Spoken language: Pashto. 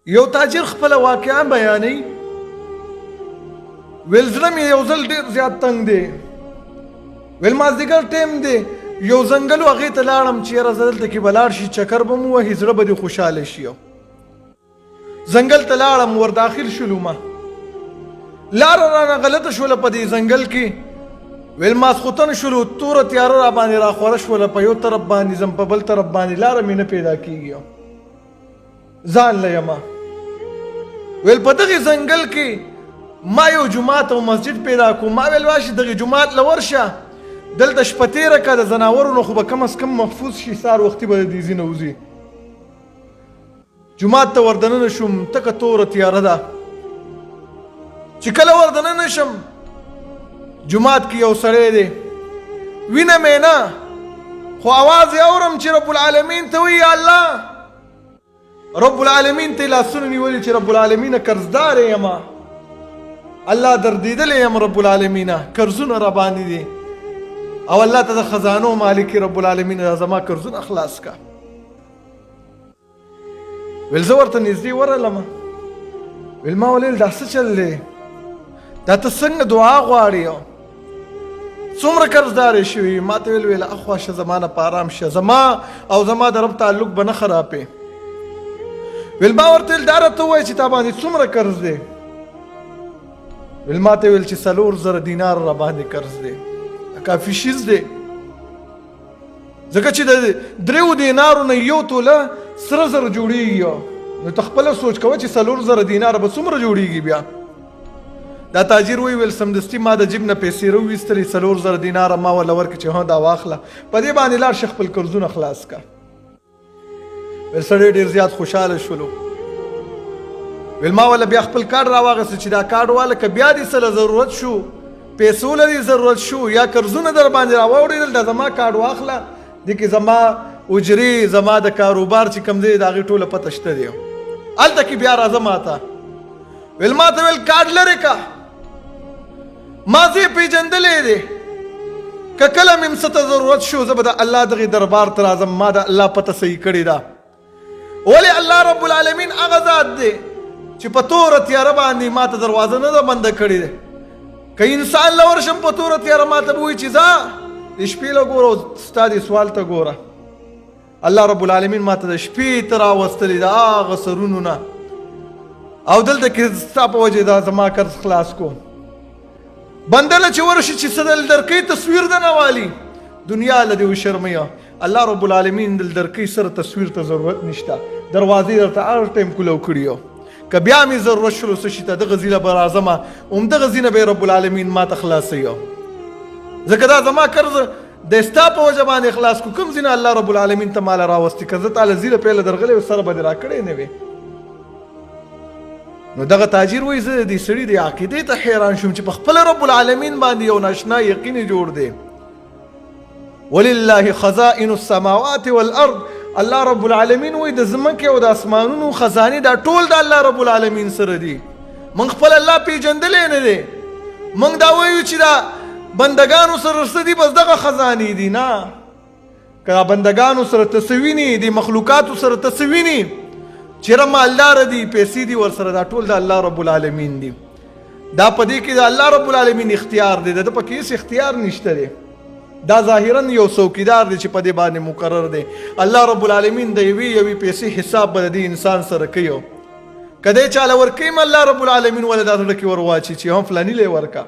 یو تاجر خپل واقعا بیانوي، ویل زړه مې یو ځل ډېر زیات تنګ دی، ویل مازدیګر ټیم دی، یو ځنګل و هغې ته لاړم چې یاره زه دلته کې به لاړ شي چکر به مو وهي زړه به دې خوشحاله شي. ځنګل ته لاړم ور داخل شولو ما لاره رانه غلطه شوله په دې ځنګل کې، ویل ماسخوتن شولو توره تیاره را باندې راخوره شوله، په یو طرف باندې ځم په بل طرف باندې لاره مې نه پیدا کېږي، ځان له یمه. ویل په دغې ځنګل کې ما یو جومات او مسجد پیدا کړو، ما ویل واشي دغې جومات له ورشه دلته شپه تېره کړه، د ځناورو خو به کم از کم محفوظ شي، سهار وختي به د دې ځینه وځي. جومات ته ور دننه شوم، تکه توره تیاره ده، چې کله ور دننه شم جومات کې یو سړی دی، وینه مې نه خو اواز یې اورم چې رب العالمین ته وایي یا الله، رب العالمین ته یې لاسونه نیولي چې رب العالمینه قرضدار یم، الله دردېدلی یم، رب العالمینه قرضونه را باندې دي او الله ته د خزانو مالک رب العالمین زما قرضونه خلاص کا. ویل زه ورته نږدې ورغلم، ویل ما ولیل دا څه چل دی، دا ته څنګه دعا غواړې، څومره قرضدارې شوي؟ ما ته ویل اخوا شه زما نه په ارام شه، زما او زما د رب تعلق به نه خرابې. ویل ما ورته ویل دا راته ووایه چې تا باندې څومره قرض دی؟ ویل ما ته ویل چې 4,000 دینار را باندې قرض دی، کافي شیز دی، ځکه چې د 3 دینارو نه یو توله سره زر جوړېږي، نو ته خپله سوچ کوه چې 4,000 دینار به څومره جوړېږي بیا. دا تاجر ویل سمدستي ما د جیب نه پیسې راوویستلې، 4,000 دیناره ما ورله ورکړې چې دا واخله، په دې باندې لاړ شه خپل قرضونه خلاص کا. ویل سړی ډېر زیات خوشحاله شولو، ویل ما ولا بیا خپل کارډ راواغسته چې دا کارډ واله که بیا دې څه له ضرورت شو، پیسو له دې ضرورت شو یا قرضونه در باندې راواوړېدل، دا زما کارډ واخله، دې کې زما اجرې زما د کاروبار چې کوم دی د هغې ټوله پته شته دی، هلته کې بیا راځه ما ته. ویل ما ته ویل کارډ لرې که ما زه یې پېژندلی دی، که کله مې څه ته ضرورت شو زه به د الله دغې دربار ته راځم، ما د الله پته صحیح کړې ده. ولې الله رب العالمین هغه ذات دی چې په توره تیاره باندې ما ته دروازه نه ده بنده کړې ده. که انسان له ورشم په توره تیاره ما ته به وایي چې ځه د شپې له ګوره او ستا دې سوال ته ګوره، الله رب العالمین ما ته د شپې ته راوستلې د هغه سرونو نه، او دلته کې ستا په وجې دا زما قرض خلاص کو. بنده له چې ورشي چې څه دل درکوي تصویر ده نه والي، دنیا له دې وشرمویه، الله رب العالمین دل درکوي سره تصویر ته ضرورت نشته، دروازې درته هر ټایم کولو کړي، که بیا مې ضرورت شلو څه شي ته دغه ځي نه به راځمه، همدغه ځي نه به یې رب العالمین ما ته خلاصوي، ځکه دا زما قرض د ستا په وجه باندې خلاص کو، کوم ځي نه الله رب العالمین ته ماله راوستي، که زه تاله ځي له پیله درغلی و سره به دې راکړی نه وې. نو دغه تاجر وایي زه د دې سړي د عقیدې ته حیران شوم چې په خپله رب العالمین باندې یو ناشنا یقین جوړ دی. ولله خزائن السماوات والارض، الله رب العالمین وایي د ځمکې او د اسمانونو خزانې دا ټول د الله رب العالمین سره دي، موږ خپل الله پېژندلی نه دی، موږ دا وایو چې دا بندګانو سره څه دي بس دغه خزانې دي، نه، که بندګانو سره ته څه ویني، د مخلوقاتو سره ته څه ویني، چېرې مالداره دي پیسې دي ورسره، دا ټول د الله رب العالمین دي، دا په دې کې د الله رب العالمین اختیار دی، د ده پکې هېڅ اختیار نشته دی، دا ظاهرا یو څوکیدار دی چې په دې باندې مقرر دی. الله رب العالمین د یوې پیسې حساب به د دې انسان سره کوي، که دی چاله ورکوي الله رب العالمین ولې دا زړه کې ور واچي چې هم فلاني لی ورکه.